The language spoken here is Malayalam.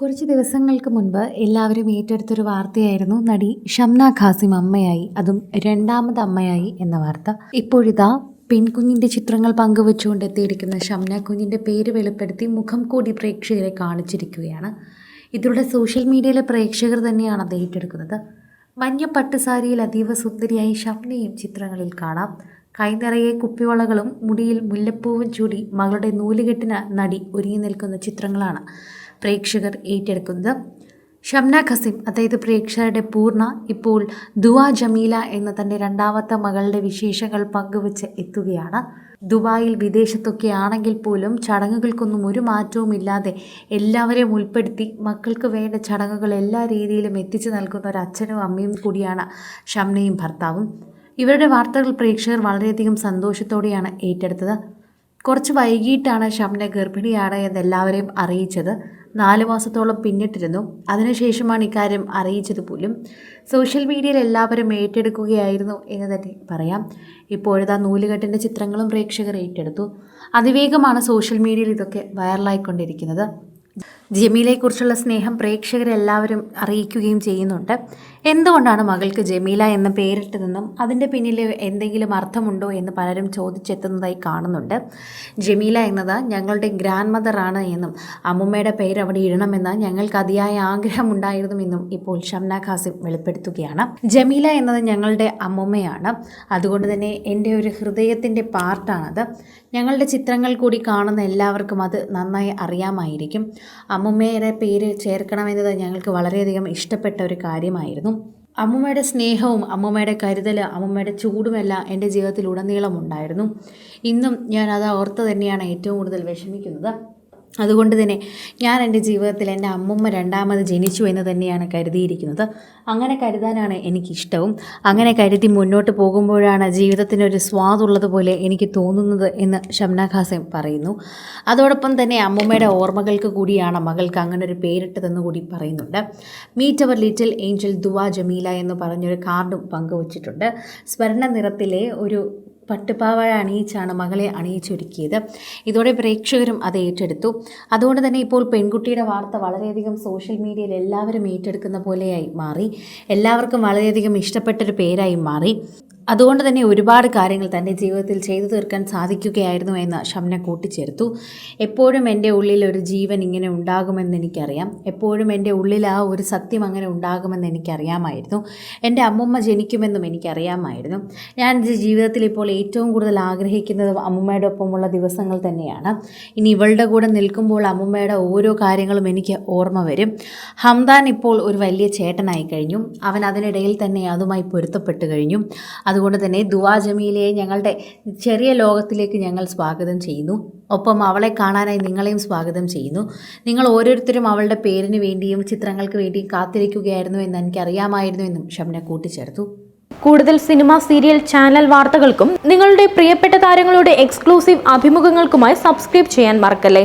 കുറച്ച് ദിവസങ്ങൾക്ക് മുൻപ് എല്ലാവരും ഏറ്റെടുത്തൊരു വാർത്തയായിരുന്നു നടി ഷംന ഖാസിം അമ്മയായി, അതും രണ്ടാമത് അമ്മയായി എന്ന വാർത്ത. ഇപ്പോഴിതാ പെൺകുഞ്ഞിൻ്റെ ചിത്രങ്ങൾ പങ്കുവെച്ചുകൊണ്ട് എത്തിയിരിക്കുന്ന ഷംന കുഞ്ഞിൻ്റെ പേര് വെളിപ്പെടുത്തി മുഖം കൂടി പ്രേക്ഷകരെ കാണിച്ചിരിക്കുകയാണ്. ഇതിലൂടെ സോഷ്യൽ മീഡിയയിലെ പ്രേക്ഷകർ തന്നെയാണ് അത് ഏറ്റെടുക്കുന്നത്. മഞ്ഞ പട്ടുസാരിയിൽ അതീവ സുന്ദരിയായി ഷംനയും ചിത്രങ്ങളിൽ കാണാം. കൈനിറയെ കുപ്പിവളകളും മുടിയിൽ മുല്ലപ്പൂവും ചൂടി മകളുടെ നൂലുകെട്ടിന് നടി ഒരുങ്ങി നിൽക്കുന്ന ചിത്രങ്ങളാണ് പ്രേക്ഷകർ ഏറ്റെടുക്കുന്നത്. ഷംന ഖാസിം, അതായത് പ്രേക്ഷകരുടെ പൂർണ്ണ, ഇപ്പോൾ ദുവാ ജമീല എന്ന തൻ്റെ രണ്ടാമത്തെ മകളുടെ വിശേഷങ്ങൾ പങ്കുവച്ച് എത്തുകയാണ്. ദുബായിൽ വിദേശത്തൊക്കെ ആണെങ്കിൽ പോലും ചടങ്ങുകൾക്കൊന്നും ഒരു മാറ്റവും ഇല്ലാതെ എല്ലാവരെയും ഉൾപ്പെടുത്തി മക്കൾക്ക് വേണ്ട ചടങ്ങുകൾ എല്ലാ രീതിയിലും എത്തിച്ചു നൽകുന്ന ഒരു അച്ഛനും അമ്മയും കൂടിയാണ് ഷംനയും ഭർത്താവും. ഇവരുടെ വാർത്തകൾ പ്രേക്ഷകർ വളരെയധികം സന്തോഷത്തോടെയാണ് ഏറ്റെടുത്തത്. കുറച്ച് വൈകിട്ടാണ് ഷംന ഗർഭിണിയാണ് എന്നെല്ലാവരെയും അറിയിച്ചത്. 4 മാസത്തോളം പിന്നിട്ടിരുന്നു. അതിനുശേഷമാണ് ഇക്കാര്യം അറിയിച്ചത് പോലും. സോഷ്യൽ മീഡിയയിൽ എല്ലാവരും ഏറ്റെടുക്കുകയായിരുന്നു എന്ന് തന്നെ പറയാം. ഇപ്പോഴത്തെ നൂലുകെട്ടിൻ്റെ ചിത്രങ്ങളും പ്രേക്ഷകർ ഏറ്റെടുത്തു. അതിവേഗമാണ് സോഷ്യൽ മീഡിയയിൽ ഇതൊക്കെ വൈറലായിക്കൊണ്ടിരിക്കുന്നത്. ജമീലയെക്കുറിച്ചുള്ള സ്നേഹം പ്രേക്ഷകരെല്ലാവരും അറിയിക്കുകയും ചെയ്യുന്നുണ്ട്. എന്തുകൊണ്ടാണ് മകൾക്ക് ജമീല എന്ന പേരിട്ടതെന്നും അതിൻ്റെ പിന്നിൽ എന്തെങ്കിലും അർത്ഥമുണ്ടോ എന്ന് പലരും ചോദിച്ചെത്തുന്നതായി കാണുന്നുണ്ട്. ജമീല എന്നത് ഞങ്ങളുടെ ഗ്രാൻഡ് മദറാണ് എന്നും അമ്മുമ്മയുടെ പേര് അവിടെ ഇടണമെന്ന് ഞങ്ങൾക്ക് അതിയായ ആഗ്രഹമുണ്ടായിരുന്നുവെന്നും ഇപ്പോൾ ഷംന ഖാസിം വെളിപ്പെടുത്തുകയാണ്. ജമീല എന്നത് ഞങ്ങളുടെ അമ്മുമ്മയാണ്, അതുകൊണ്ട് തന്നെ എൻ്റെ ഒരു ഹൃദയത്തിൻ്റെ പാർട്ടാണത്. ഞങ്ങളുടെ ചിത്രങ്ങൾ കൂടി കാണുന്ന എല്ലാവർക്കും അത് നന്നായി അറിയാമായിരിക്കും. അമ്മുമ്മയുടെ പേര് ചേർക്കണമെന്നത് ഞങ്ങൾക്ക് വളരെയധികം ഇഷ്ടപ്പെട്ട ഒരു കാര്യമായിരുന്നു. അമ്മുമ്മയുടെ സ്നേഹവും അമ്മുമ്മയുടെ കരുതൽ, അമ്മുമ്മയുടെ ചൂടുമെല്ലാം എൻ്റെ ജീവിതത്തിലുടനീളം ഉണ്ടായിരുന്നു. ഇന്നും ഞാൻ അത് ഓർത്ത് തന്നെയാണ് ഏറ്റവും കൂടുതൽ വിഷമിക്കുന്നത്. അതുകൊണ്ട് തന്നെ ഞാൻ എൻ്റെ ജീവിതത്തിൽ എൻ്റെ അമ്മുമ്മ രണ്ടാമത് ജനിച്ചു എന്ന് തന്നെയാണ് കരുതിയിരിക്കുന്നത്. അങ്ങനെ കരുതാനാണ് എനിക്കിഷ്ടവും. അങ്ങനെ കരുതി മുന്നോട്ട് പോകുമ്പോഴാണ് ജീവിതത്തിനൊരു സ്വാദുള്ളതുപോലെ എനിക്ക് തോന്നുന്നത് എന്ന് ഷംന ഖാസിം പറയുന്നു. അതോടൊപ്പം തന്നെ അമ്മുമ്മയുടെ ഓർമ്മകൾക്ക് കൂടിയാണ് മകൾക്ക് അങ്ങനെ ഒരു പേരിട്ടതെന്ന് കൂടി പറയുന്നുണ്ട്. മീറ്റ് അവർ ലിറ്റിൽ ഏഞ്ചൽ ദുവാ ജമീല എന്ന് പറഞ്ഞൊരു കാർഡും പങ്കുവച്ചിട്ടുണ്ട്. സ്വർണ്ണ നിറത്തിലെ ഒരു പട്ടുപാവാട അണിയിച്ചാണ് മകളെ അണിയിച്ചൊരുക്കിയത്. ഇതോടെ പ്രേക്ഷകരും അത് ഏറ്റെടുത്തു. അതുകൊണ്ട് തന്നെ ഇപ്പോൾ പെൺകുട്ടിയുടെ വാർത്ത വളരെയധികം സോഷ്യൽ മീഡിയയിൽ എല്ലാവരും ഏറ്റെടുക്കുന്ന പോലെയായി മാറി. എല്ലാവർക്കും വളരെയധികം ഇഷ്ടപ്പെട്ടൊരു പേരായി മാറി. അതുകൊണ്ട് തന്നെ ഒരുപാട് കാര്യങ്ങൾ തൻ്റെ ജീവിതത്തിൽ ചെയ്തു തീർക്കാൻ സാധിക്കുകയായിരുന്നു എന്ന് ഷംന കൂട്ടിച്ചേർത്തു. എപ്പോഴും എൻ്റെ ഉള്ളിൽ ഒരു ജീവൻ ഇങ്ങനെ ഉണ്ടാകുമെന്ന് എനിക്കറിയാം. എപ്പോഴും എൻ്റെ ഉള്ളിൽ ആ ഒരു സത്യം അങ്ങനെ ഉണ്ടാകുമെന്ന് എനിക്കറിയാമായിരുന്നു. എൻ്റെ അമ്മുമ്മ ജനിക്കുമെന്നും എനിക്കറിയാമായിരുന്നു. ഞാൻ എൻ്റെ ജീവിതത്തിൽ ഇപ്പോൾ ഏറ്റവും കൂടുതൽ ആഗ്രഹിക്കുന്നത് അമ്മുമ്മയുടെ ഒപ്പമുള്ള ദിവസങ്ങൾ തന്നെയാണ്. ഇനി ഇവളുടെ കൂടെ നിൽക്കുമ്പോൾ അമ്മുമ്മയുടെ ഓരോ കാര്യങ്ങളും എനിക്ക് ഓർമ്മ വരും. ഹംദാൻ ഇപ്പോൾ ഒരു വലിയ ചേട്ടനായി കഴിഞ്ഞു. അവൻ അതിനിടയിൽ തന്നെ അതുമായി പൊരുത്തപ്പെട്ട് കഴിഞ്ഞു. അതുകൊണ്ട് തന്നെ ദുവാ ജമീലയെ ഞങ്ങളുടെ ചെറിയ ലോകത്തിലേക്ക് ഞങ്ങൾ സ്വാഗതം ചെയ്യുന്നു. ഒപ്പം അവളെ കാണാനായി നിങ്ങളെയും സ്വാഗതം ചെയ്യുന്നു. നിങ്ങൾ ഓരോരുത്തരും അവളുടെ പേരിന് വേണ്ടിയും ചിത്രങ്ങൾക്ക് വേണ്ടിയും കാത്തിരിക്കുകയായിരുന്നു എന്ന് എനിക്കറിയാമായിരുന്നു എന്നും ഷംന കൂട്ടിച്ചേർത്തു. കൂടുതൽ സിനിമ, സീരിയൽ, ചാനൽ വാർത്തകൾക്കും നിങ്ങളുടെ പ്രിയപ്പെട്ട താരങ്ങളുടെ എക്സ്ക്ലൂസീവ് അഭിമുഖങ്ങൾക്കുമായി സബ്സ്ക്രൈബ് ചെയ്യാൻ മറക്കല്ലേ.